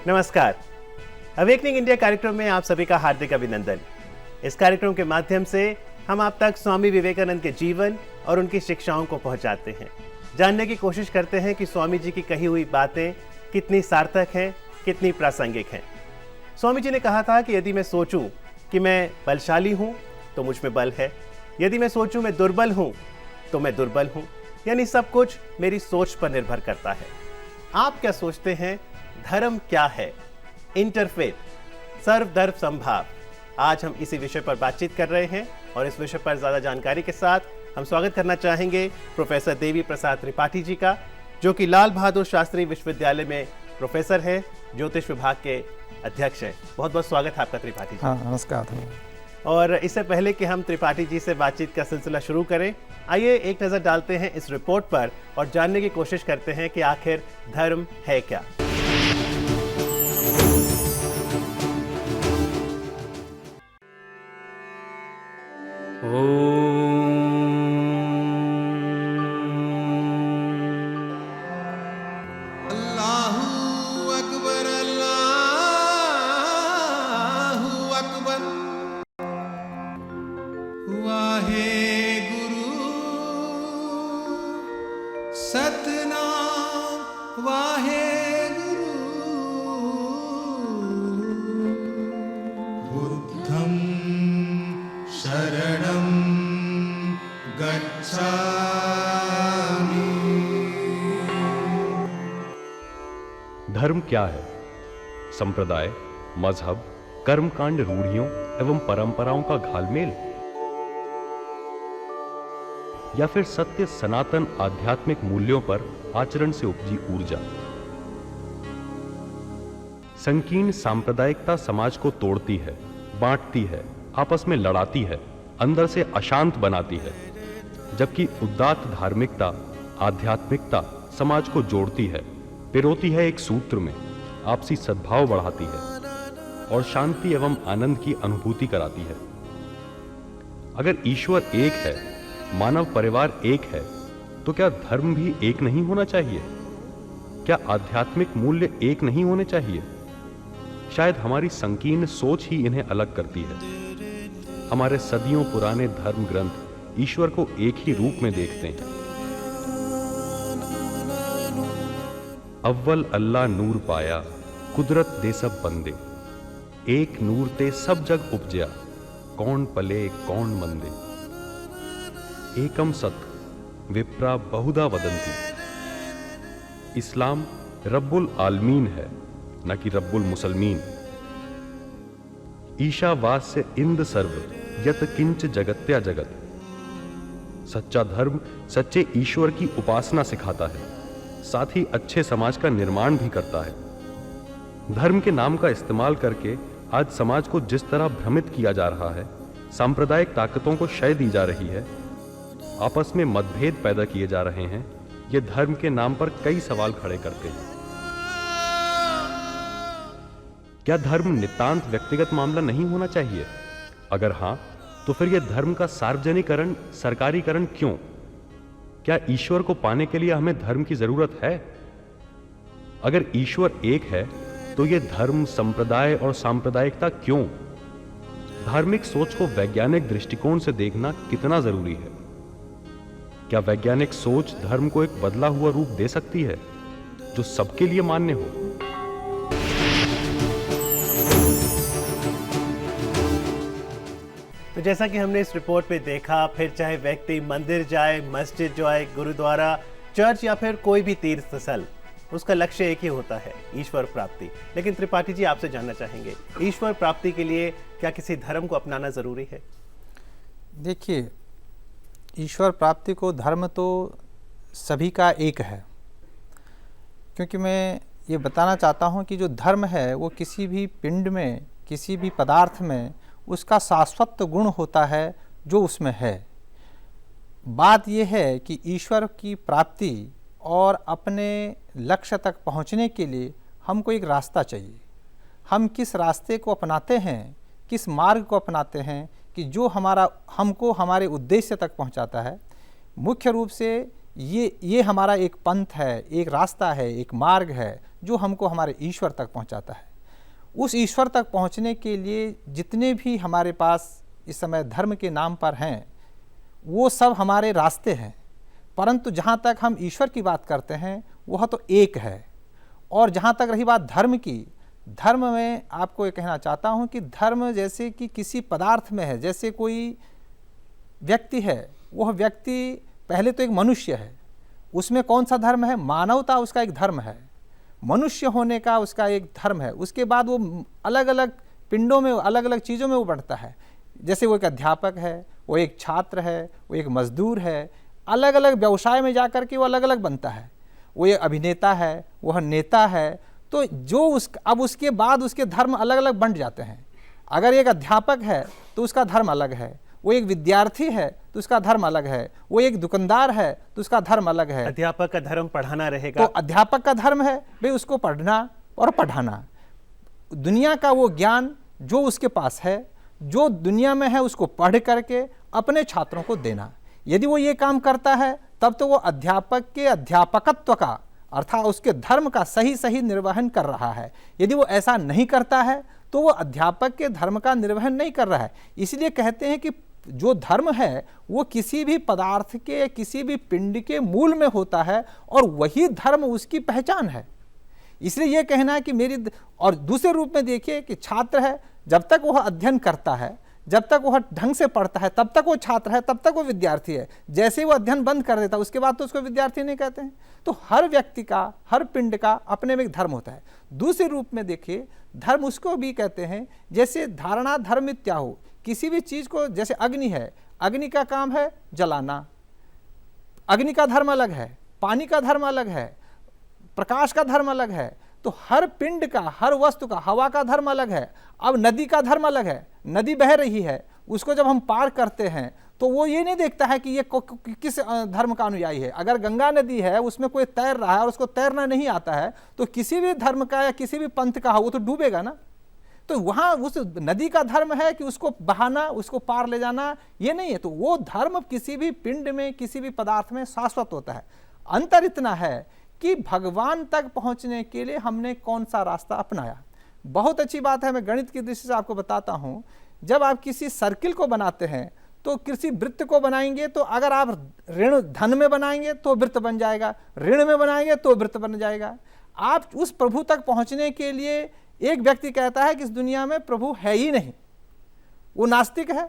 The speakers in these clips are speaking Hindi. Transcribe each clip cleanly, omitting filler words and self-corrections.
नमस्कार। अवेकनिंग इंडिया कार्यक्रम में आप सभी का हार्दिक अभिनंदन। इस कार्यक्रम के माध्यम से हम आप तक स्वामी विवेकानंद के जीवन और उनकी शिक्षाओं को पहुंचाते हैं, जानने की कोशिश करते हैं कि स्वामी जी की कही हुई बातें कितनी सार्थक हैं, कितनी प्रासंगिक हैं। स्वामी जी ने कहा था कि यदि मैं सोचूं कि मैं बलशाली हूं तो मुझ में बल है, यदि मैं सोचूं मैं दुर्बल हूं तो मैं दुर्बल हूं, यानी सब कुछ मेरी सोच पर निर्भर करता है। आप क्या सोचते हैं, धर्म क्या है? इंटरफेथ, सर्वधर्म संभाव। आज हम इसी विषय पर बातचीत कर रहे हैं और इस विषय पर ज्यादा जानकारी के साथ हम स्वागत करना चाहेंगे प्रोफेसर देवी प्रसाद त्रिपाठी जी का, जो कि लाल बहादुर शास्त्री विश्वविद्यालय में प्रोफेसर है, ज्योतिष विभाग के अध्यक्ष हैं। बहुत बहुत स्वागत है आपका त्रिपाठी जी। हाँ, नमस्कार। और इससे पहले कि हम त्रिपाठी जी से बातचीत का सिलसिला शुरू करें, आइए एक नजर डालते हैं इस रिपोर्ट पर और जानने की कोशिश करते हैं कि आखिर धर्म है क्या। धर्म क्या है? संप्रदाय, मजहब, कर्मकांड, रूढ़ियों एवं परंपराओं का घालमेल, या फिर सत्य सनातन आध्यात्मिक मूल्यों पर आचरण से उपजी ऊर्जा। संकीर्ण सांप्रदायिकता समाज को तोड़ती है, बांटती है, आपस में लड़ाती है, अंदर से अशांत बनाती है, जबकि उदात्त धार्मिकता, आध्यात्मिकता समाज को जोड़ती है, पिरोती है एक सूत्र में, आपसी सद्भाव बढ़ाती है और शांति एवं आनंद की अनुभूति कराती है। अगर ईश्वर एक है, मानव परिवार एक है, तो क्या धर्म भी एक नहीं होना चाहिए? क्या आध्यात्मिक मूल्य एक नहीं होने चाहिए? शायद हमारी संकीर्ण सोच ही इन्हें अलग करती है। हमारे सदियों पुराने धर्म ग्रंथ ईश्वर को एक ही रूप में देखते हैं। अव्वल अल्लाह नूर पाया, कुदरत दे सब बंदे, एक नूर ते सब जग उपजया, कौन पले कौन मंदे। एकम सत विप्रा बहुधा वदंती। इस्लाम रब्बुल आलमीन है, न कि रब्बुल मुसलमीन। ईशावास्य इंद सर्व यत किंच जगत्या जगत। सच्चा धर्म सच्चे ईश्वर की उपासना सिखाता है, साथ ही अच्छे समाज का निर्माण भी करता है। धर्म के नाम का इस्तेमाल करके आज समाज को जिस तरह भ्रमित किया जा रहा है, सांप्रदायिक ताकतों को शय दी जा रही है, आपस में मतभेद पैदा किए जा रहे हैं, ये धर्म के नाम पर कई सवाल खड़े करते हैं। क्या धर्म नितांत व्यक्तिगत मामला नहीं होना चाहिए? अगर हां, तो फिर यह धर्म का सार्वजनिकरण, सरकारीकरण क्यों? क्या ईश्वर को पाने के लिए हमें धर्म की जरूरत है? अगर ईश्वर एक है, तो यह धर्म, संप्रदाय और सांप्रदायिकता क्यों? धार्मिक सोच को वैज्ञानिक दृष्टिकोण से देखना कितना जरूरी है? क्या वैज्ञानिक सोच धर्म को एक बदला हुआ रूप दे सकती है, जो सबके लिए मान्य हो? तो जैसा कि हमने इस रिपोर्ट में देखा, फिर चाहे व्यक्ति मंदिर जाए, मस्जिद जाए, गुरुद्वारा, चर्च या फिर कोई भी तीर्थ स्थल, उसका लक्ष्य एक ही होता है, ईश्वर प्राप्ति। लेकिन त्रिपाठी जी, आपसे जानना चाहेंगे, ईश्वर प्राप्ति के लिए क्या किसी धर्म को अपनाना जरूरी है? देखिए, ईश्वर प्राप्ति को धर्म तो सभी का एक है, क्योंकि मैं ये बताना चाहता हूँ कि जो धर्म है वो किसी भी पिंड में, किसी भी पदार्थ में उसका शाश्वत गुण होता है जो उसमें है। बात यह है कि ईश्वर की प्राप्ति और अपने लक्ष्य तक पहुंचने के लिए हमको एक रास्ता चाहिए। हम किस रास्ते को अपनाते हैं, किस मार्ग को अपनाते हैं कि जो हमको हमारे उद्देश्य तक पहुंचाता है। मुख्य रूप से ये हमारा एक पंथ है, एक रास्ता है, एक मार्ग है जो हमको हमारे ईश्वर तक पहुंचाता है। उस ईश्वर तक पहुंचने के लिए जितने भी हमारे पास इस समय धर्म के नाम पर हैं, वो सब हमारे रास्ते हैं, परंतु जहाँ तक हम ईश्वर की बात करते हैं वह तो एक है। और जहाँ तक रही बात धर्म की, धर्म में आपको ये कहना चाहता हूँ कि धर्म जैसे कि किसी पदार्थ में है, जैसे कोई व्यक्ति है, वह व्यक्ति पहले तो एक मनुष्य है, उसमें कौन सा धर्म है? मानवता उसका एक धर्म है, मनुष्य होने का उसका एक धर्म है। उसके बाद वो अलग अलग पिंडों में, अलग अलग चीज़ों में वो बढ़ता है। जैसे वो एक अध्यापक है, वो एक छात्र है, वो एक मजदूर है, अलग अलग व्यवसाय में जा कर के वो अलग अलग बनता है। वो एक अभिनेता है, वह नेता है। तो जो अब उसके बाद उसके धर्म अलग अलग बंट जाते हैं। अगर एक अध्यापक है तो उसका धर्म अलग है, वो एक विद्यार्थी है तो उसका धर्म अलग है, वो एक दुकानदार है तो उसका धर्म अलग है। अध्यापक का धर्म पढ़ाना रहेगा, तो अध्यापक का धर्म है भाई उसको पढ़ना और पढ़ाना, दुनिया का वो ज्ञान जो उसके पास है, जो दुनिया में है, उसको पढ़ करके अपने छात्रों को देना। यदि वो ये काम करता है तब तो वो अध्यापक के अध्यापकत्व का अर्थात उसके धर्म का सही सही निर्वहन कर रहा है। यदि वो ऐसा नहीं करता है तो वो अध्यापक के धर्म का निर्वहन नहीं कर रहा है। इसलिए कहते हैं कि जो धर्म है वो किसी भी पदार्थ के, किसी भी पिंड के मूल में होता है और वही धर्म उसकी पहचान है। इसलिए ये कहना है कि और दूसरे रूप में देखिए कि छात्र है, जब तक वह अध्ययन करता है, जब तक वह ढंग से पढ़ता है, तब तक वो छात्र है, तब तक वो विद्यार्थी है। जैसे ही वो अध्ययन बंद कर देता है उसके बाद तो उसको विद्यार्थी नहीं कहते हैं। तो हर व्यक्ति का, हर पिंड का अपने में एक धर्म होता है। दूसरे रूप में देखिए, धर्म उसको भी कहते हैं जैसे धारणा धर्म इत्याहु, किसी भी चीज़ को, जैसे अग्नि है, अग्नि का काम है जलाना, अग्नि का धर्म अलग है, पानी का धर्म अलग है, प्रकाश का धर्म अलग है। तो हर पिंड का, हर वस्तु का, हवा का धर्म अलग है। अब नदी का धर्म अलग है, नदी बह रही है, उसको जब हम पार करते हैं तो वो ये नहीं देखता है कि ये किस धर्म का अनुयायी है। अगर गंगा नदी है, उसमें कोई तैर रहा है और उसको तैरना नहीं आता है, तो किसी भी धर्म का या किसी भी पंथ का हो वो तो डूबेगा ना। तो वहाँ उस नदी का धर्म है कि उसको बहाना, उसको पार ले जाना, ये नहीं है। तो वो धर्म किसी भी पिंड में, किसी भी पदार्थ में शाश्वत होता है। अंतर इतना है कि भगवान तक पहुंचने के लिए हमने कौन सा रास्ता अपनाया। बहुत अच्छी बात है, मैं गणित की दृष्टि से आपको बताता हूं। जब आप किसी सर्किल को बनाते हैं तो किसी वृत्त को बनाएंगे, तो अगर आप ऋण धन में बनाएंगे तो वृत्त बन जाएगा, ऋण में बनाएंगे तो वृत्त बन जाएगा। आप उस प्रभु तक पहुंचने के लिए, एक व्यक्ति कहता है कि इस दुनिया में प्रभु है ही नहीं, वो नास्तिक है,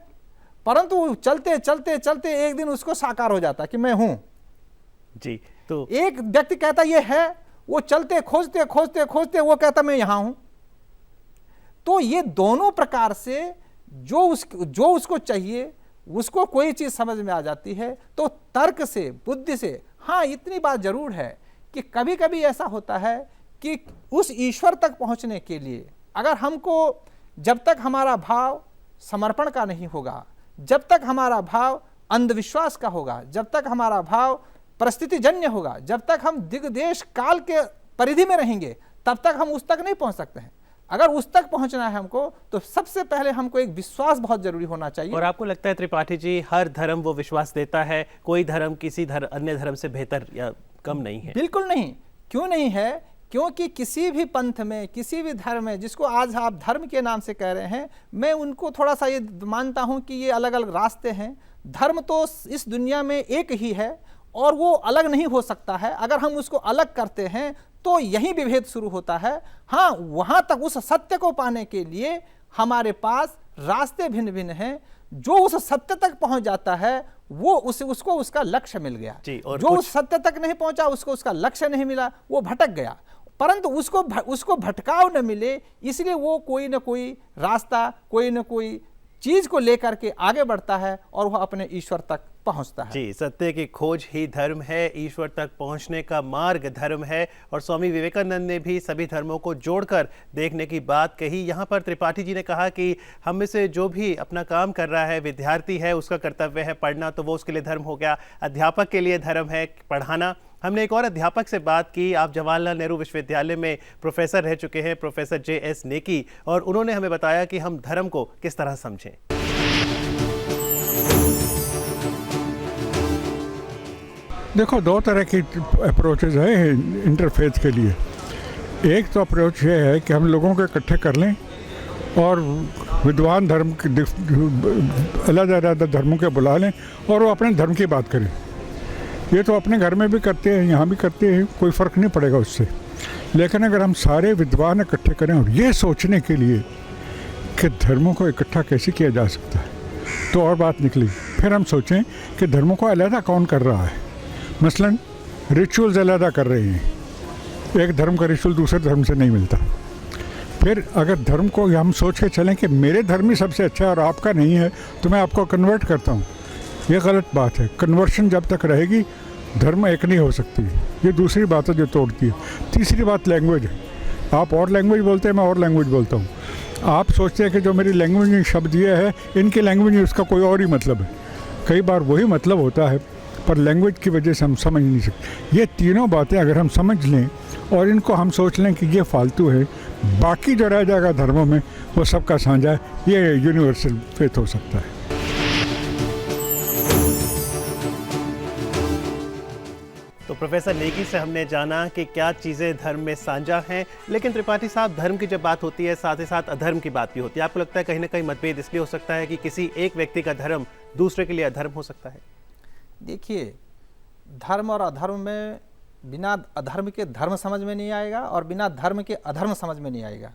परंतु चलते चलते चलते एक दिन उसको साकार हो जाता कि मैं हूं जी। तो एक व्यक्ति कहता ये है, वो चलते खोजते खोजते खोजते वो कहता मैं यहां हूं। तो ये दोनों प्रकार से जो उसको चाहिए उसको कोई चीज समझ में आ जाती है। तो तर्क से, बुद्धि से, हाँ इतनी बात जरूर है कि कभी कभी ऐसा होता है कि उस ईश्वर तक पहुंचने के लिए अगर हमको, जब तक हमारा भाव समर्पण का नहीं होगा, जब तक हमारा भाव अंधविश्वास का होगा, जब तक हमारा भाव परिस्थिति जन्य होगा, जब तक हम दिग्देश काल के परिधि में रहेंगे, तब तक हम उस तक नहीं पहुंच सकते हैं। अगर उस तक पहुंचना है हमको, तो सबसे पहले हमको एक विश्वास बहुत जरूरी होना चाहिए। और आपको लगता है त्रिपाठी जी, हर धर्म वो विश्वास देता है, कोई धर्म किसी अन्य धर्म से बेहतर या कम नहीं है? बिल्कुल नहीं। क्यों नहीं है? क्योंकि किसी भी पंथ में, किसी भी धर्म में, जिसको आज आप धर्म के नाम से कह रहे हैं, मैं उनको थोड़ा सा ये मानता हूं कि ये अलग अलग रास्ते हैं। धर्म तो इस दुनिया में एक ही है और वो अलग नहीं हो सकता है। अगर हम उसको अलग करते हैं तो यही विभेद शुरू होता है। हाँ, वहां तक उस सत्य को पाने के लिए हमारे पास रास्ते भिन्न भिन्न हैं। जो उस सत्य तक पहुंच जाता है वो उसको उसका लक्ष्य मिल गया। जो उस सत्य तक नहीं पहुंचा, उसको उसका लक्ष्य नहीं मिला, वो भटक गया। परंतु उसको भटकाव न मिले, इसलिए वो कोई न कोई रास्ता, कोई न कोई चीज को लेकर के आगे बढ़ता है और वह अपने ईश्वर तक पहुंचता है। जी, सत्य की खोज ही धर्म है, ईश्वर तक पहुंचने का मार्ग धर्म है। और स्वामी विवेकानंद ने भी सभी धर्मों को जोड़कर देखने की बात कही। यहाँ पर त्रिपाठी जी ने कहा कि हम में से जो भी अपना काम कर रहा है, विद्यार्थी है, उसका कर्तव्य है पढ़ना, तो वो उसके लिए धर्म हो गया। अध्यापक के लिए धर्म है पढ़ाना। हमने एक और अध्यापक से बात की, आप जवाहरलाल नेहरू विश्वविद्यालय में प्रोफेसर रह चुके हैं, प्रोफेसर JS नेकी, और उन्होंने हमें बताया कि हम धर्म को किस तरह समझें। देखो, दो तरह की अप्रोचेज है इंटरफेथ के लिए। एक तो अप्रोच ये है कि हम लोगों को इकट्ठे कर लें और विद्वान धर्म के अलग अलग धर्मों के बुला लें और वो अपने धर्म की बात करें। ये तो अपने घर में भी करते हैं, यहाँ भी करते हैं, कोई फ़र्क नहीं पड़ेगा उससे। लेकिन अगर हम सारे विद्वान इकट्ठे करें और ये सोचने के लिए कि धर्मों को इकट्ठा कैसे किया जा सकता है, तो और बात निकली। फिर हम सोचें कि धर्मों को अलहदा कौन कर रहा है। मसलन रिचुअल्स अलहदा कर रहे हैं, एक धर्म का रिचुअल दूसरे धर्म से नहीं मिलता। फिर अगर धर्म को हम सोच के चलें कि मेरे धर्म ही सबसे अच्छा है और आपका नहीं है, तो मैं आपको कन्वर्ट करता हूँ, ये गलत बात है। कन्वर्शन जब तक रहेगी धर्म एक नहीं हो सकती। ये दूसरी बात है जो तोड़ती है। तीसरी बात लैंग्वेज है। आप और लैंग्वेज बोलते हैं, मैं और लैंग्वेज बोलता हूँ। आप सोचते हैं कि जो मेरी लैंग्वेज में शब्द ये है, इनकी लैंग्वेज में उसका कोई और ही मतलब है। कई बार वही मतलब होता है, पर लैंग्वेज की वजह से हम समझ नहीं सकते। ये तीनों बातें अगर हम समझ लें और इनको हम सोच लें कि ये फालतू है, बाकी जो रह जाएगा धर्मों में वो सबका साझा है, ये यूनिवर्सल फेथ हो सकता है। तो प्रोफेसर नेगी से हमने जाना कि क्या चीज़ें धर्म में साझा हैं, लेकिन त्रिपाठी साहब, धर्म की जब बात होती है साथ ही साथ अधर्म की बात भी होती है। आपको लगता है कहीं ना कहीं मतभेद इसलिए हो सकता है कि किसी एक व्यक्ति का धर्म दूसरे के लिए अधर्म हो सकता है? देखिए, धर्म और अधर्म में बिना अधर्म के धर्म समझ में नहीं आएगा और बिना धर्म के अधर्म समझ में नहीं आएगा।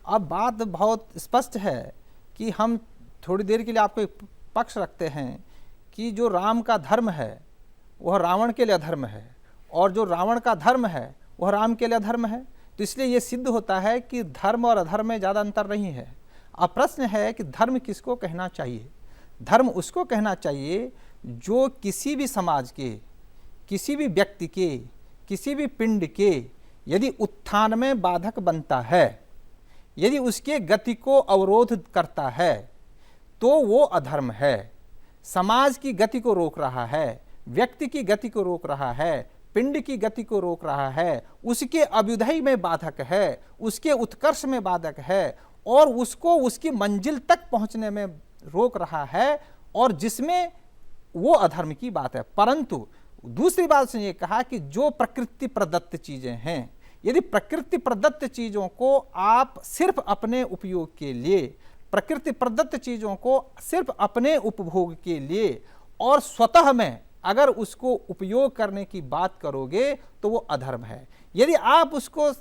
अब बात बहुत स्पष्ट है कि हम थोड़ी देर के लिए आपको एक पक्ष रखते हैं कि जो राम का धर्म है वह रावण के लिए अधर्म है और जो रावण का धर्म है वह राम के लिए अधर्म है। तो इसलिए ये सिद्ध होता है कि धर्म और अधर्म में ज़्यादा अंतर नहीं है। अब प्रश्न है कि धर्म किसको कहना चाहिए? धर्म उसको कहना चाहिए जो किसी भी समाज के, किसी भी व्यक्ति के, किसी भी पिंड के यदि उत्थान में बाधक बनता है, यदि उसके गति को अवरोध करता है, तो वो अधर्म है। समाज की गति को रोक रहा है, व्यक्ति की गति को रोक रहा है, पिंड की गति को रोक रहा है, उसके अभ्युदय में बाधक है, उसके उत्कर्ष में बाधक है और उसको उसकी मंजिल तक पहुंचने में रोक रहा है, और जिसमें वो अधर्म की बात है। परंतु दूसरी बात से ये कहा कि जो प्रकृति प्रदत्त चीजें हैं, यदि प्रकृति प्रदत्त चीजों को आप सिर्फ अपने उपयोग के लिए, प्रकृति प्रदत्त चीजों को सिर्फ अपने उपभोग के लिए और स्वतः में अगर उसको उपयोग करने की बात करोगे तो वो अधर्म है। यदि आप उसको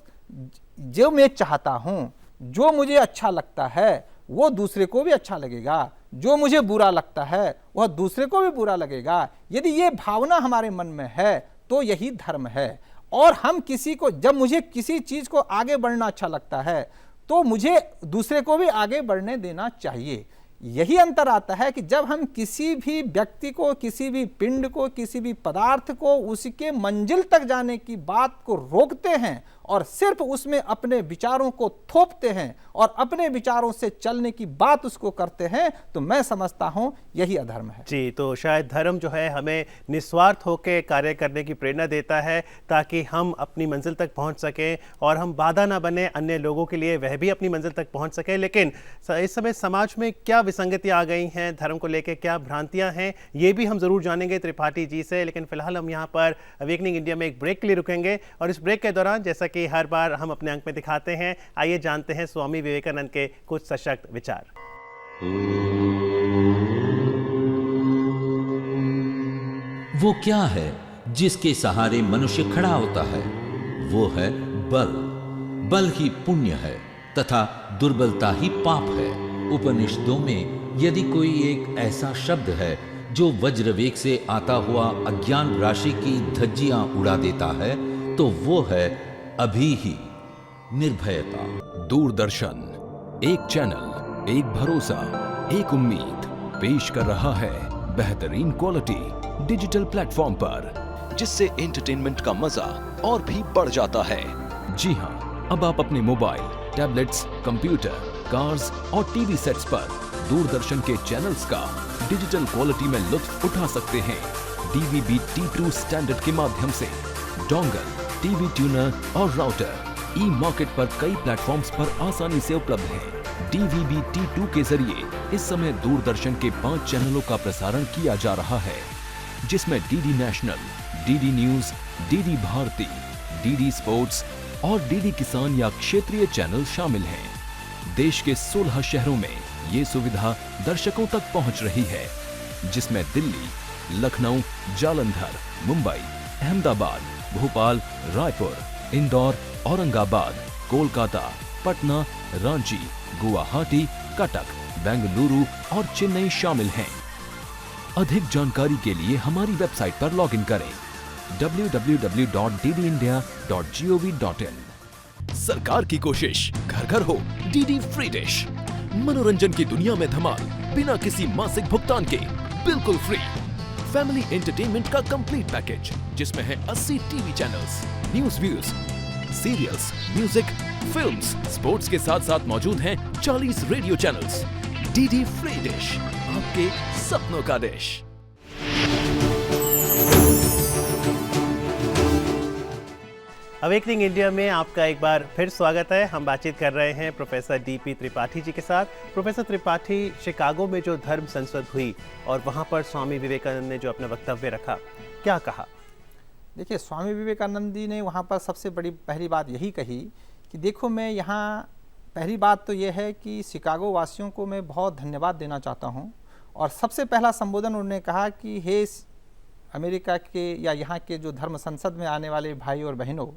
जो मैं चाहता हूं, जो मुझे अच्छा लगता है वो दूसरे को भी अच्छा लगेगा, जो मुझे बुरा लगता है वह दूसरे को भी बुरा लगेगा, यदि ये भावना हमारे मन में है तो यही धर्म है। और हम किसी को, जब मुझे किसी चीज को आगे बढ़ना अच्छा लगता है तो मुझे दूसरे को भी आगे बढ़ने देना चाहिए। यही अंतर आता है कि जब हम किसी भी व्यक्ति को, किसी भी पिंड को, किसी भी पदार्थ को उसके मंजिल तक जाने की बात को रोकते हैं और सिर्फ उसमें अपने विचारों को थोपते हैं और अपने विचारों से चलने की बात उसको करते हैं, तो मैं समझता हूं यही अधर्म है। जी, तो शायद धर्म जो है हमें निस्वार्थ होकर कार्य करने की प्रेरणा देता है ताकि हम अपनी मंजिल तक पहुंच सकें और हम बाधा ना बने अन्य लोगों के लिए, वह भी अपनी मंजिल तक पहुंच सके। लेकिन इस समय समाज में क्या विसंगतियां आ गई हैं, धर्म को लेकर क्या भ्रांतियां हैं, ये भी हम जरूर जानेंगे त्रिपाठी जी से। लेकिन फिलहाल हम यहाँ पर अवेकनिंग इंडिया में एक ब्रेक के लिए रुकेंगे और इस ब्रेक के दौरान, जैसा कि हर बार हम अपने अंक में दिखाते हैं, आइए जानते हैं स्वामी विवेकानंद के कुछ सशक्त विचार। वो क्या है जिसके सहारे मनुष्य खड़ा होता है? वो है बल। बल ही पुण्य है तथा दुर्बलता ही पाप है। उपनिषदों में यदि कोई एक ऐसा शब्द है जो वज्रवेग से आता हुआ अज्ञान राशि की धज्जियां उड़ा देता है, तो वो है अभी ही निर्भयता। दूरदर्शन, एक चैनल, एक भरोसा, एक उम्मीद पेश कर रहा है बेहतरीन क्वालिटी डिजिटल प्लेटफॉर्म पर, जिससे एंटरटेनमेंट का मजा और भी बढ़ जाता है। जी हां, अब आप अपने मोबाइल, टैबलेट्स, कंप्यूटर, कार्स और टीवी सेट्स पर दूरदर्शन के चैनल्स का डिजिटल क्वालिटी में लुत्फ उठा सकते हैं। DVB T2 स्टैंडर्ड के माध्यम से डोंगल, टीवी ट्यूनर और राउटर ई-मार्केट पर कई प्लेटफॉर्म्स पर आसानी से उपलब्ध हैं। DVB T2 के जरिए इस समय दूरदर्शन के 5 चैनलों का प्रसारण किया जा रहा है, जिसमें DD national, DD news, DD Bharati, DD sports, और डीडी किसान या क्षेत्रीय चैनल शामिल हैं। देश के 16 शहरों में ये सुविधा दर्शकों तक पहुंच रही है, जिसमें दिल्ली, लखनऊ, जालंधर, मुंबई, अहमदाबाद, भोपाल, रायपुर, इंदौर, औरंगाबाद, कोलकाता, पटना, रांची, गुवाहाटी, कटक, बेंगलुरु और चेन्नई शामिल हैं। अधिक जानकारी के लिए हमारी वेबसाइट पर लॉगिन करें www.ddindia.gov.in। सरकार की कोशिश, घर घर हो डीडी फ्री डिश। मनोरंजन की दुनिया में धमाल बिना किसी मासिक भुगतान के, बिल्कुल फ्री। फैमिली एंटरटेनमेंट का कंप्लीट पैकेज, जिसमें है 80 TV channels, news views, serials, music, films, sports के साथ साथ मौजूद हैं 40 radio channels. DD free dish, आपके सपनों का डिश। अवेकनिंग इंडिया में आपका एक बार फिर स्वागत है। हम बातचीत कर रहे हैं प्रोफेसर डीपी त्रिपाठी जी के साथ। प्रोफेसर त्रिपाठी, शिकागो में जो धर्म संसद हुई और वहां पर स्वामी विवेकानंद ने जो अपना वक्तव्य रखा, क्या कहा? देखिए, स्वामी विवेकानंद जी ने वहाँ पर सबसे बड़ी पहली बात यही कही कि देखो, मैं यहाँ पहली बात तो ये है कि शिकागो वासियों को मैं बहुत धन्यवाद देना चाहता हूँ। और सबसे पहला संबोधन उन्होंने कहा कि हे अमेरिका के या यहाँ के जो धर्म संसद में आने वाले भाई और बहनों,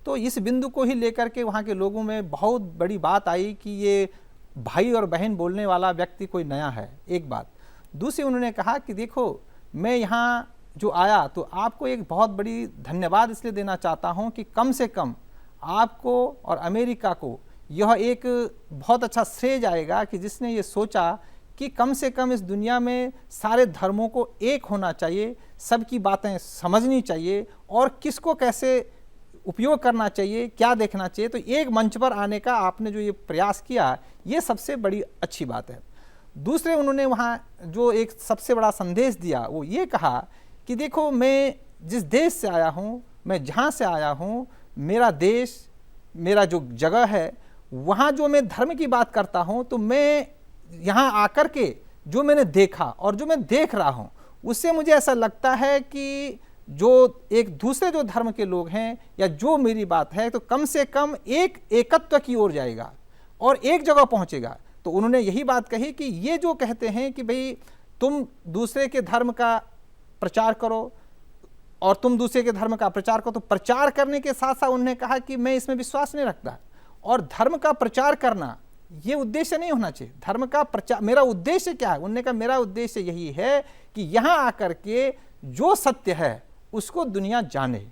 तो इस बिंदु को ही लेकर के वहाँ के लोगों में बहुत बड़ी बात आई कि ये भाई और बहन बोलने वाला व्यक्ति कोई नया है, एक बात। दूसरी उन्होंने कहा कि देखो, मैं यहाँ जो आया तो आपको एक बहुत बड़ी धन्यवाद इसलिए देना चाहता हूँ कि कम से कम आपको और अमेरिका को यह एक बहुत अच्छा श्रेय जाएगा कि जिसने ये सोचा कि कम से कम इस दुनिया में सारे धर्मों को एक होना चाहिए, सबकी बातें समझनी चाहिए और किसको कैसे उपयोग करना चाहिए, क्या देखना चाहिए। तो एक मंच पर आने का आपने जो ये प्रयास किया, ये सबसे बड़ी अच्छी बात है। दूसरे उन्होंने वहाँ जो एक सबसे बड़ा संदेश दिया, वो ये कहा कि देखो, मैं जिस देश से आया हूँ, मैं जहाँ से आया हूँ, मेरा देश, मेरा जो जगह है, वहाँ जो मैं धर्म की बात करता हूँ, तो मैं यहाँ आकर के जो मैंने देखा और जो मैं देख रहा हूँ, उससे मुझे ऐसा लगता है कि जो एक दूसरे जो धर्म के लोग हैं या जो मेरी बात है, तो कम से कम एक एकत्व की ओर जाएगा और एक जगह पहुँचेगा। तो उन्होंने यही बात कही कि ये जो कहते हैं कि भाई तुम दूसरे के धर्म का प्रचार करो और तुम दूसरे के धर्म का प्रचार करो, तो प्रचार करने के साथ साथ उन्होंने कहा कि मैं इसमें विश्वास नहीं रखता और धर्म का प्रचार करना ये उद्देश्य नहीं होना चाहिए। धर्म का प्रचार, मेरा उद्देश्य क्या है? उन्होंने कहा मेरा उद्देश्य यही है कि यहाँ आकर के जो सत्य है उसको दुनिया जाने,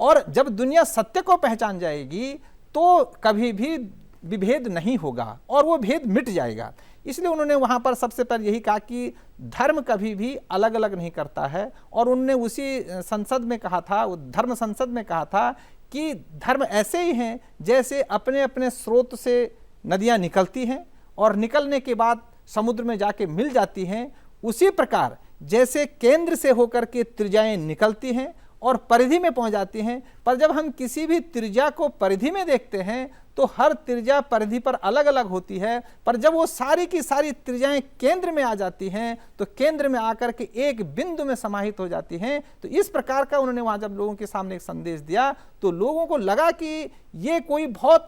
और जब दुनिया सत्य को पहचान जाएगी तो कभी भी विभेद नहीं होगा और वो भेद मिट जाएगा। इसलिए उन्होंने वहाँ पर सबसे पहले यही कहा कि धर्म कभी भी अलग अलग नहीं करता है। और उन्होंने उसी संसद में कहा था, धर्म संसद में कहा था कि धर्म ऐसे ही हैं जैसे अपने अपने स्रोत से नदियाँ निकलती हैं और निकलने के बाद समुद्र में जाके मिल जाती हैं, उसी प्रकार जैसे केंद्र से होकर के त्रिज्याएँ निकलती हैं और परिधि में पहुंच जाती हैं। पर जब हम किसी भी त्रिज्या को परिधि में देखते हैं तो हर त्रिज्या परिधि पर अलग अलग होती है, पर जब वो सारी की सारी त्रिज्याएं केंद्र में आ जाती हैं तो केंद्र में आकर के एक बिंदु में समाहित हो जाती हैं। तो इस प्रकार का उन्होंने वहाँ जब लोगों के सामने एक संदेश दिया तो लोगों को लगा कि ये कोई बहुत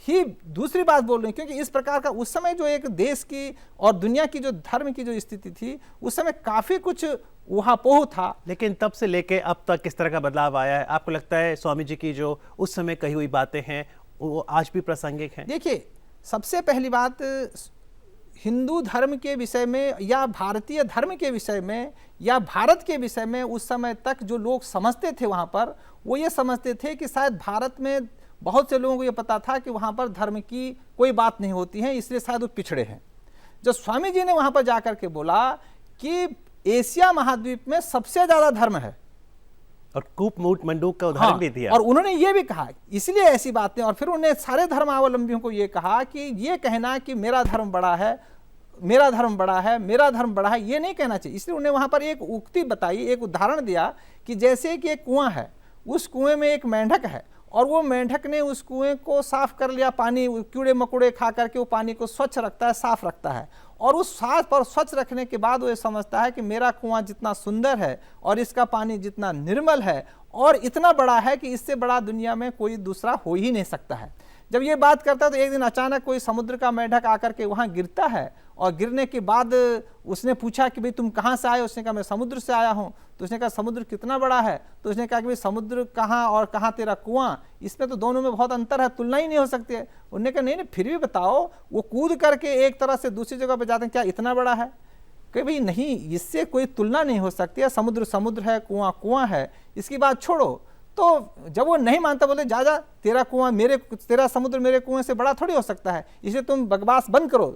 ही दूसरी बात बोल रहे हैं, क्योंकि इस प्रकार का उस समय जो एक देश की और दुनिया की जो धर्म की जो स्थिति थी, उस समय काफ़ी कुछ उहापोह था। लेकिन तब से लेके अब तक किस तरह का बदलाव आया है? आपको लगता है स्वामी जी की जो उस समय कही हुई बातें हैं वो आज भी प्रासंगिक हैं? देखिए, सबसे पहली बात, हिंदू धर्म के विषय में या भारतीय धर्म के विषय में या भारत के विषय में उस समय तक जो लोग समझते थे वहाँ पर, वो ये समझते थे कि शायद भारत में बहुत से लोगों को ये पता था कि वहाँ पर धर्म की कोई बात नहीं होती है, इसलिए शायद वो पिछड़े हैं। जब स्वामी जी ने वहाँ पर जाकर के बोला कि एशिया महाद्वीप में सबसे ज़्यादा धर्म है, और कूप मूट मंडूक का उदाहरण भी दिया, और उन्होंने ये भी कहा इसलिए ऐसी बातें, और फिर उन्होंने सारे धर्मावलंबियों को ये कहा कि ये कहना कि मेरा धर्म बड़ा है, मेरा धर्म बड़ा है, मेरा धर्म बड़ा है, ये नहीं कहना चाहिए। इसलिए उन्होंने वहाँ पर एक उक्ति बताई, एक उदाहरण दिया कि जैसे कि एक कुआं है, उस कुएं में एक मेंढक है और वो मेंढक ने उस कुएं को साफ कर लिया, पानी कीड़े मकोड़े खा करके वो पानी को स्वच्छ रखता है, साफ रखता है, और उस साफ और स्वच्छ रखने के बाद वो ये समझता है कि मेरा कुआं जितना सुंदर है और इसका पानी जितना निर्मल है और इतना बड़ा है कि इससे बड़ा दुनिया में कोई दूसरा हो ही नहीं सकता है। जब ये बात करता है तो एक दिन अचानक कोई समुद्र का मेंढक आकर के वहाँ गिरता है, और गिरने के बाद उसने पूछा कि भाई तुम कहाँ से आए? उसने कहा मैं समुद्र से आया हूँ। तो उसने कहा समुद्र कितना बड़ा है? तो उसने कहा कि भाई समुद्र कहाँ और कहाँ तेरा कुआं, इसमें तो दोनों में बहुत अंतर है, तुलना ही नहीं हो सकती है। उन्होंने कहा नहीं नहीं, फिर भी बताओ, वो कूद करके एक तरह से दूसरी जगह पर जाते हैं, क्या इतना बड़ा है? कि भाई नहीं, इससे कोई तुलना नहीं हो सकती है, समुद्र समुद्र है, कुआं कुआं है, इसकी बात छोड़ो। तो जब वो नहीं मानता, बोले जा जा, तेरा कुआं तेरा समुद्र मेरे कुएं से बड़ा थोड़ी हो सकता है, इसलिए तुम बकवास बंद करो।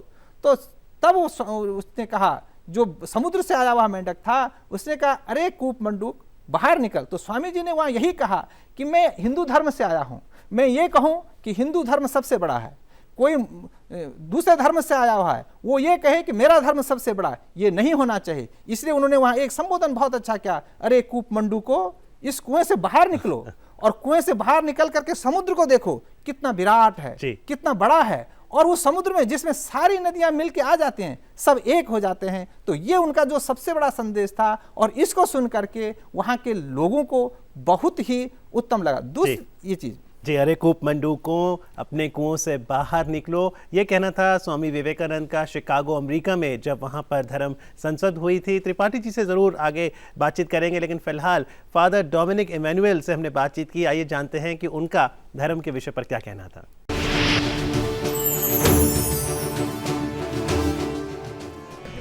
तो तब उसने कहा, जो समुद्र से आया हुआ मेंढक था, उसने कहा अरे कूप मंडूक बाहर निकल। तो स्वामी जी ने वहाँ यही कहा कि मैं हिंदू धर्म से आया हूँ, मैं ये कहूँ कि हिंदू धर्म सबसे बड़ा है, कोई दूसरे धर्म से आया हुआ है वो ये कहे कि मेरा धर्म सबसे बड़ा है, ये नहीं होना चाहिए। इसलिए उन्होंने वहाँ एक संबोधन बहुत अच्छा किया, अरे कूप मंडू को, इस कुएं से बाहर निकलो और कुएं से बाहर निकल करके समुद्र को देखो, कितना विराट है, कितना बड़ा है, और उस समुद्र में जिसमें सारी नदियां मिलके आ जाते हैं, सब एक हो जाते हैं। तो ये उनका जो सबसे बड़ा संदेश था, और इसको सुन करके वहां के लोगों को बहुत ही उत्तम लगा। दूसरी ये चीज जी, अरे कूप मंडू को, अपने कुओं से बाहर निकलो, ये कहना था स्वामी विवेकानंद का शिकागो अमेरिका में जब वहाँ पर धर्म संसद हुई थी। त्रिपाठी जी से ज़रूर आगे बातचीत करेंगे, लेकिन फिलहाल फादर डोमिनिक इमैनुअल से हमने बातचीत की। आइए जानते हैं कि उनका धर्म के विषय पर क्या कहना था।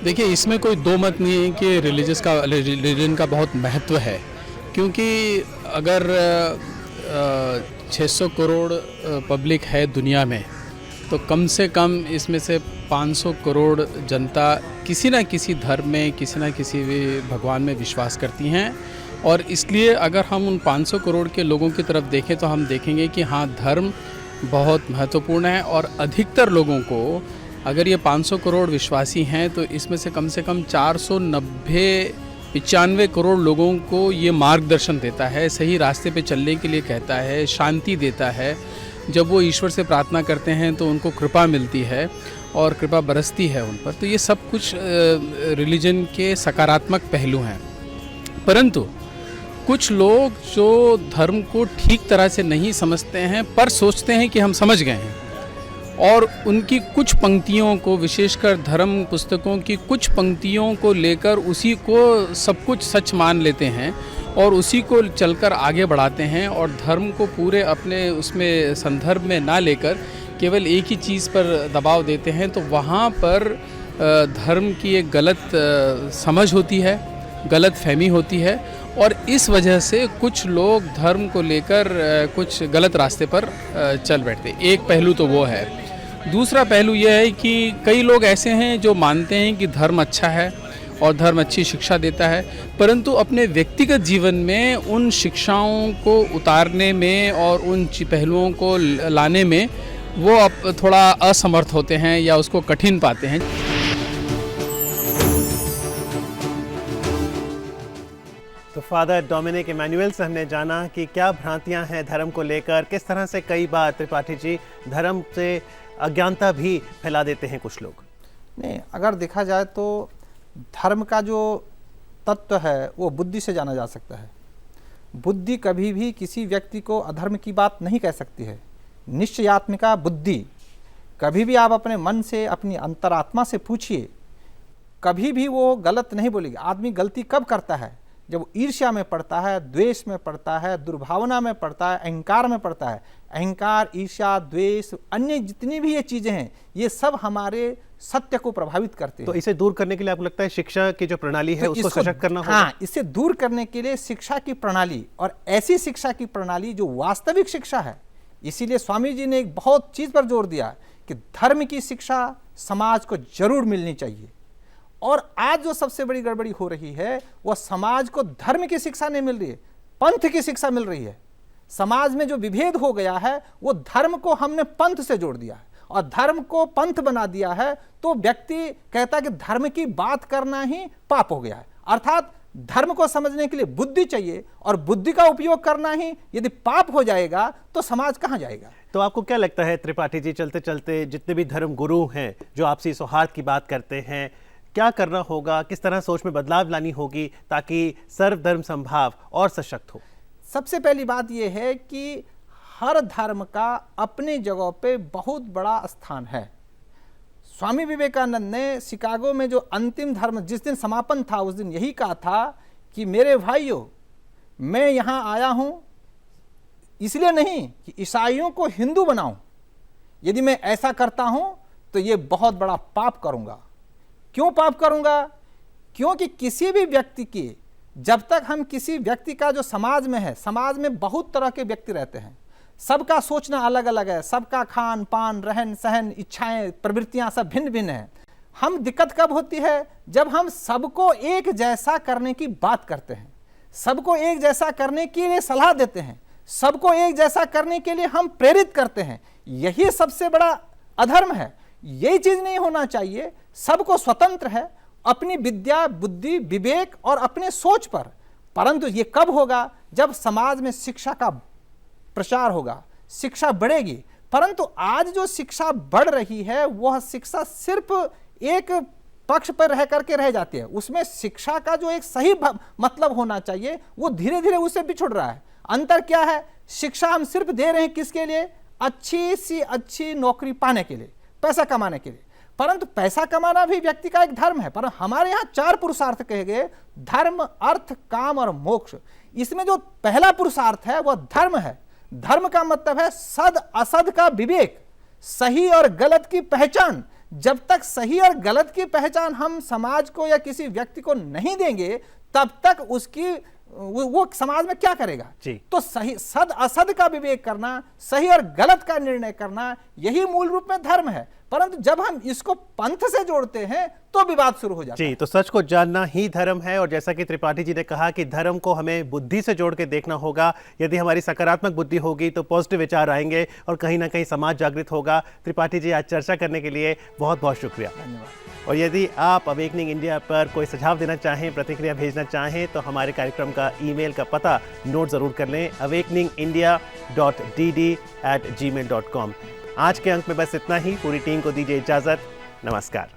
देखिए, इसमें कोई दो मत नहीं है कि रिलीजन का बहुत महत्व है, क्योंकि अगर 600 करोड़ पब्लिक है दुनिया में, तो कम से कम इसमें से 500 करोड़ जनता किसी न किसी धर्म में, किसी न किसी भी भगवान में विश्वास करती हैं। और इसलिए अगर हम उन 500 करोड़ के लोगों की तरफ देखें तो हम देखेंगे कि हाँ, धर्म बहुत महत्वपूर्ण है। और अधिकतर लोगों को, अगर ये 500 करोड़ विश्वासी हैं, तो इसमें से कम 495 करोड़ लोगों को ये मार्गदर्शन देता है, सही रास्ते पे चलने के लिए कहता है, शांति देता है। जब वो ईश्वर से प्रार्थना करते हैं तो उनको कृपा मिलती है और कृपा बरसती है उन पर। तो ये सब कुछ रिलीजन के सकारात्मक पहलू हैं। परंतु कुछ लोग जो धर्म को ठीक तरह से नहीं समझते हैं, पर सोचते हैं कि हम समझ गए हैं, और उनकी कुछ पंक्तियों को, विशेषकर धर्म पुस्तकों की कुछ पंक्तियों को लेकर उसी को सब कुछ सच मान लेते हैं और उसी को चलकर आगे बढ़ाते हैं, और धर्म को पूरे अपने उसमें संदर्भ में ना लेकर केवल एक ही चीज़ पर दबाव देते हैं। तो वहाँ पर धर्म की एक गलत समझ होती है, गलत फहमी होती है, और इस वजह से कुछ लोग धर्म को लेकर कुछ गलत रास्ते पर चल बैठते। एक पहलू तो वो है। दूसरा पहलू यह है कि कई लोग ऐसे हैं जो मानते हैं कि धर्म अच्छा है और धर्म अच्छी शिक्षा देता है, परंतु अपने व्यक्तिगत जीवन में उन शिक्षाओं को उतारने में और उन पहलुओं को लाने में वो अब थोड़ा असमर्थ होते हैं या उसको कठिन पाते हैं। तो फादर डोमिनिक इमैनुअल से हमने जाना कि क्या भ्रांतियां हैं धर्म को लेकर, किस तरह से कई बार त्रिपाठी जी धर्म से अज्ञानता भी फैला देते हैं कुछ लोग। नहीं, अगर देखा जाए तो धर्म का जो तत्व है वो बुद्धि से जाना जा सकता है। बुद्धि कभी भी किसी व्यक्ति को अधर्म की बात नहीं कह सकती है। निश्चयात्मिका बुद्धि, कभी भी आप अपने मन से, अपनी अंतरात्मा से पूछिए, कभी भी वो गलत नहीं बोलेगी। आदमी गलती कब करता है? जब वो ईर्ष्या में पड़ता है, द्वेष में पड़ता है, दुर्भावना में पड़ता है, अहंकार में पड़ता है। अहंकार, ईर्ष्या, द्वेष, अन्य जितनी भी ये चीज़ें हैं, ये सब हमारे सत्य को प्रभावित करते हैं। तो इसे दूर करने के लिए आपको लगता है शिक्षा की जो प्रणाली है उसको सशक्त करना होगा? हाँ, इसे दूर करने के लिए शिक्षा की प्रणाली, और ऐसी शिक्षा की प्रणाली जो वास्तविक शिक्षा है। इसीलिए स्वामी जी ने एक बहुत चीज़ पर जोर दिया कि धर्म की शिक्षा समाज को जरूर मिलनी चाहिए। और आज जो सबसे बड़ी गड़बड़ी हो रही है, वह समाज को धर्म की शिक्षा नहीं मिल रही है, पंथ की शिक्षा मिल रही है। समाज में जो विभेद हो गया है, वो धर्म को हमने पंथ से जोड़ दिया है, और धर्म को पंथ बना दिया है। तो व्यक्ति कहता है कि धर्म की बात करना ही पाप हो गया है। अर्थात धर्म को समझने के लिए बुद्धि चाहिए, और बुद्धि का उपयोग करना ही यदि पाप हो जाएगा तो समाज कहाँ जाएगा? तो आपको क्या लगता है त्रिपाठी जी, चलते चलते जितने भी धर्म गुरु हैं जो आपसी सौहार्द की बात करते हैं, क्या करना होगा, किस तरह सोच में बदलाव लानी होगी ताकि सर्वधर्म संभाव और सशक्त हो? सबसे पहली बात यह है कि हर धर्म का अपनी जगह पे बहुत बड़ा स्थान है। स्वामी विवेकानंद ने शिकागो में जो अंतिम धर्म जिस दिन समापन था उस दिन यही कहा था कि मेरे भाइयों, मैं यहाँ आया हूँ इसलिए नहीं कि ईसाइयों को हिंदू बनाऊं, यदि मैं ऐसा करता हूं तो ये बहुत बड़ा पाप करूंगा। क्यों पाप करूंगा? क्योंकि किसी भी व्यक्ति की, जब तक हम किसी व्यक्ति का जो समाज में है, समाज में बहुत तरह के व्यक्ति रहते हैं, सबका सोचना अलग अलग है, सबका खान पान रहन सहन इच्छाएं प्रवृत्तियां सब भिन्न भिन्न है। हम दिक्कत कब होती है? जब हम सबको एक जैसा करने की बात करते हैं, सबको एक जैसा करने के लिए सलाह देते हैं, सबको एक जैसा करने के लिए हम प्रेरित करते हैं। यही सबसे बड़ा अधर्म है। यही चीज नहीं होना चाहिए। सबको स्वतंत्र है अपनी विद्या बुद्धि विवेक और अपने सोच पर, परंतु ये कब होगा? जब समाज में शिक्षा का प्रचार होगा, शिक्षा बढ़ेगी। परंतु आज जो शिक्षा बढ़ रही है वह शिक्षा सिर्फ एक पक्ष पर रह करके रह जाती है। उसमें शिक्षा का जो एक सही मतलब होना चाहिए वो धीरे धीरे उससे बिछुड़ रहा है। अंतर क्या है? शिक्षा हम सिर्फ दे रहे हैं किसके लिए? अच्छी सी अच्छी नौकरी पाने के लिए, पैसा कमाने के लिए। परंतु पैसा कमाना भी व्यक्ति का एक धर्म है। पर हमारे यहाँ 4 पुरुषार्थ कहे गए, धर्म अर्थ काम और मोक्ष। इसमें जो पहला पुरुषार्थ है वह धर्म है। धर्म का मतलब है सद असद का विवेक, सही और गलत की पहचान। जब तक सही और गलत की पहचान हम समाज को या किसी व्यक्ति को नहीं देंगे तब तक उसकी वो समाज में क्या करेगा जी? तो सही सद असद का विवेक करना, सही और गलत का निर्णय करना, यही मूल रूप में धर्म है। परंतु जब हम इसको पंथ से जोड़ते हैं तो विवाद शुरू हो जाता है। जी, तो सच को जानना ही धर्म है। और जैसा कि त्रिपाठी जी ने कहा कि धर्म को हमें बुद्धि से जोड़ के देखना होगा। यदि हमारी सकारात्मक बुद्धि होगी तो पॉजिटिव विचार आएंगे और कहीं ना कहीं समाज जागृत होगा। त्रिपाठी जी, आज चर्चा करने के लिए बहुत बहुत शुक्रिया। धन्यवाद। और यदि आप अवेकनिंग इंडिया पर कोई सुझाव देना चाहें, प्रतिक्रिया भेजना चाहें तो हमारे कार्यक्रम का ईमेल का पता नोट ज़रूर कर लें, awakeningindia.dd@gmail.com। आज के अंक में बस इतना ही। पूरी टीम को दीजिए इजाज़त। नमस्कार।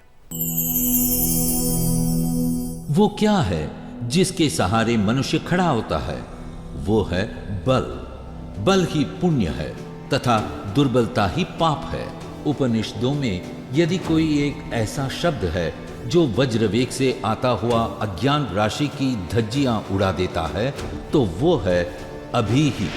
वो क्या है जिसके सहारे मनुष्य खड़ा होता है? वो है बल। बल ही पुण्य है तथा दुर्बलता ही पाप है। उपनिषदों में यदि कोई एक ऐसा शब्द है जो वज्रवेग से आता हुआ अज्ञान राशि की धज्जियां उड़ा देता है तो वो है अभी ही।